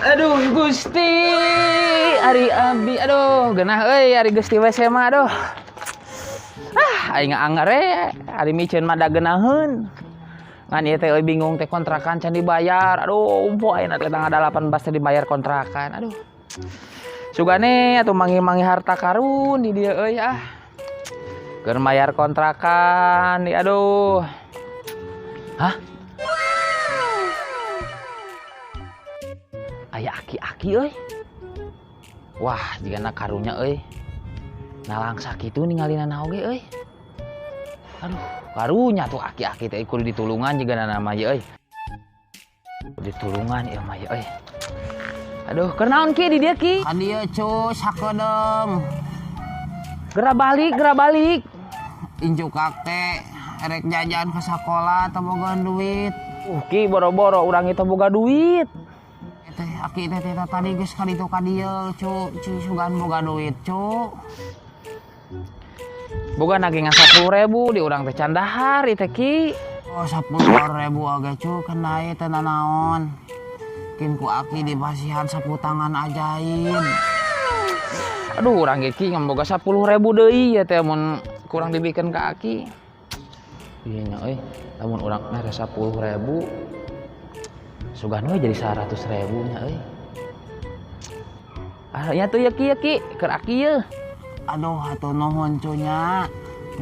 Aduh Gusti, Ari Abi, aduh genah euy Ari Gusti WC mah aduh. Aing anggar Ari micen mah da geunaheun. Ngan ieu teh euy bingung teh kontrakan can dibayar. Aduh umpo ayeuna teh tanggal 18 teh dibayar kontrakan. Aduh. Sugane atuh mangi-mangi harta karun di dieu euy ah. Keur bayar kontrakan, aduh. Hah? Aya aki-aki euy. Wah, jigana karunya euy. Nalang sakitu ningalina naoge euy. Aduh, karunya tuh aki-aki teh kudu ditulungan jigana nama ye euy. Ditulungan ieu mah ye euy. Aduh, keur naon ki di dieu ki? Ka dieu cu sakedeung. Gera balik. Incu kak teh erek jajan ke sakola teu boga duit. Ki boro-boro urang teh boga duit. Teh aki teh tadi geus ka ditu ka dieu cu, sugan boga duit cu. Boga nagengan 10.000 di urang teh can dahar ieu teh ki. Oh 10.000 oge cu kena ieu teh nanaon. Kin ku aki dibasihan sapu tangan ajaib. Aduh urang ge ki ngam boga 10.000 deui ya teh mun kurang dibikeun ka aki. Ieu nya euy, lamun urang mere 10.000 sugan we jadi 100.000 nya euy. Ah nya tuh ya ki keur aki ye. Aduh hatur nuhun cu nya.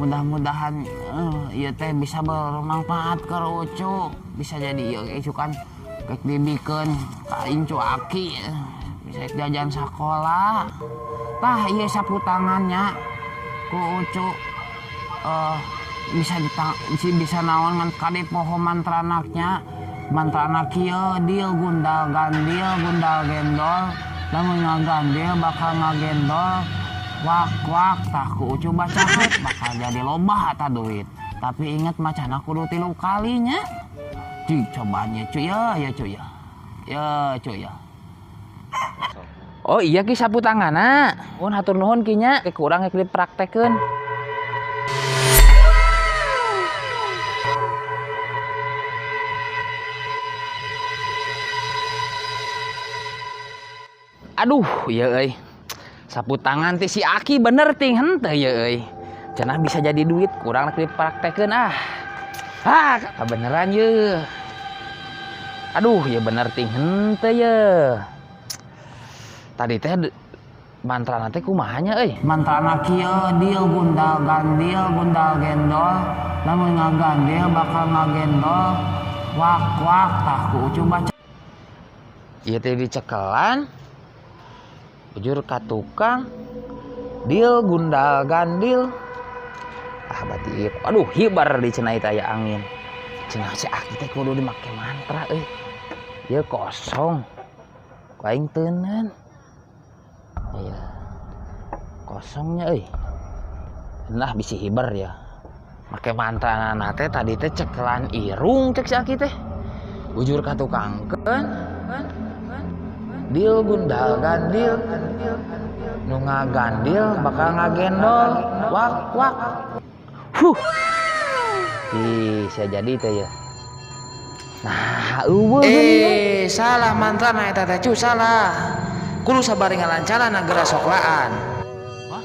Mudah-mudahan ieu teh bisa bermanfaat ke Ucu. Bisa jadi ieu icu kan kek dibikeun ka incu aki. Bisa jajan sakola. Tah ieu sapu tangannya ku Ucu bisa naon ngan kade poho mantranaknya. Mantranak kieu dieu gundal gandil gundal gendol. Lamun ngagandil bakal ngagendol. Wak tah ku Ucu baca bakal jadi loba eta duit. Tapi inget macana kudu 3 kalinya. Cobaan ya cu ya cu ya. Ya cu ya. Oh iya ki sapu tanganna. Mun hatur nuhun ki nya, kek urang rek dipraktekeun. Aduh, ieu euy. Sapu tangan teh si Aki bener ting henteu ieu euy. Cenah bisa jadi duit, kurang rek dipraktekeun ah. Ah, kabeneran ye. Aduh, ya bener ting henteu ye. Tadi teh mantrana teh kumaha nya euy? Mantrana kieu dieu gundal gandil gundal gendol. Lamun ngagandil bakal ngagendol. Wak tah ku Ucu baca. Ieu teh dicekelan. Bujur ka tukang. Dil gundal gandil. Ah berarti aduh hibar di cenah teh aya angin. Cenah si Aki teh kudu dimake mantra euy. Ieu kosong. Ku aing teuneun. Iya. Kosongnya euy. Nah bisi hibar ya. Make mantra teh tadi teh cekelan irung cek si Aki teh. Bujur ka tukang kan. Dil gundal gandil. Nu ngagandil bakal ngagendol. Wak. Bisa jadi teh ya. Nah, salah mantrana eta teh cu salah. Kudu sabari ngalancalan geura soklaan. Hah?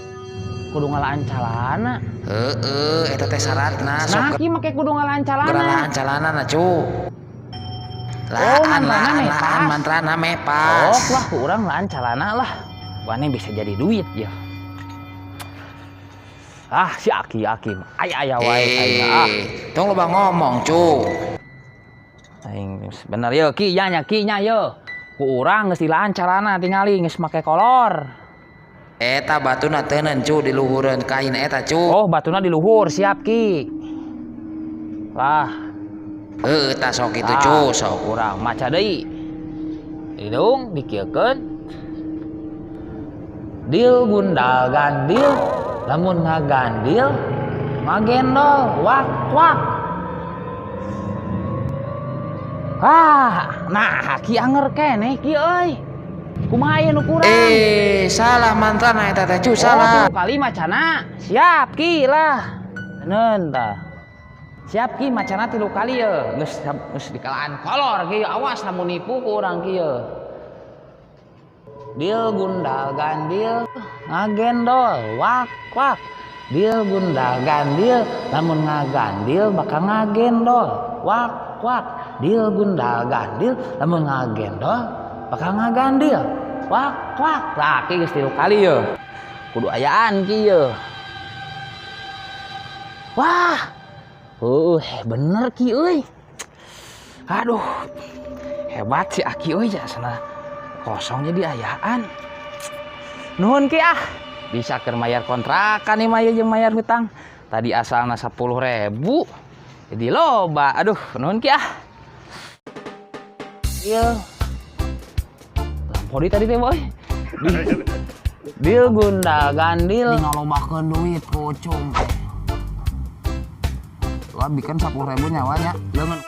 Kudu ngalancalana. Heeh, eta teh syaratna Nah, ki make kudu ngalancalana. geura lancalanana cu. Laan mantrana mepas. Oh, wah urang lancalana lah. Wani bisa jadi duit ya. Ah, si Aki aya wae aing ah. Tong loba ngomong cu. Aing bener ye ki nya ye. Ku urang geus dilancalana tingali geus make kolor. Eta batuna teuneun cu di luhureun kain eta cu. Oh, batuna di luhur siap ki. Lah, tah sok kitu cu sok. Urang maca deui. Hidung dikieukeun. Dil gundal gandil, lamun ngagandil ngagendol wak. Ah, nah ki anger keneh ki euy. Kumaha ieu nu kurang? Salah mantrana eta teh cu, Salah. Kali macana. Siap ki lah. Neun tah. Siap ki macana 3 kali ya. Geus dikalaan kolor ki, awas lamun nipu ku urang kieu. Dil gundal gandil ngagendol wak wak. Dil gundal gandil lamun ngagandil bakal ngagendol wak wak. Dil gundal gandil lamun ngagendol bakal ngagandil wak wak. Tah ki geus 3 kali ya. Kudu ayaan ki ya. Wah. Bener ki euy. Aduh. Hebat si Aki euy ya sana. Kosong jadi ayaan. Nuhun ki ah. Bisa keur mayar kontrakan nih maya jeung mayar hutang. Tadi asalna 10.000 jadi loba. Aduh, nuhun ki ah. Ieu. Lampori tadi teh boy. Dil gundal gandil ngalobakeun duit ku Ucung. Wah bikin 10.000 nyawanya. Jangan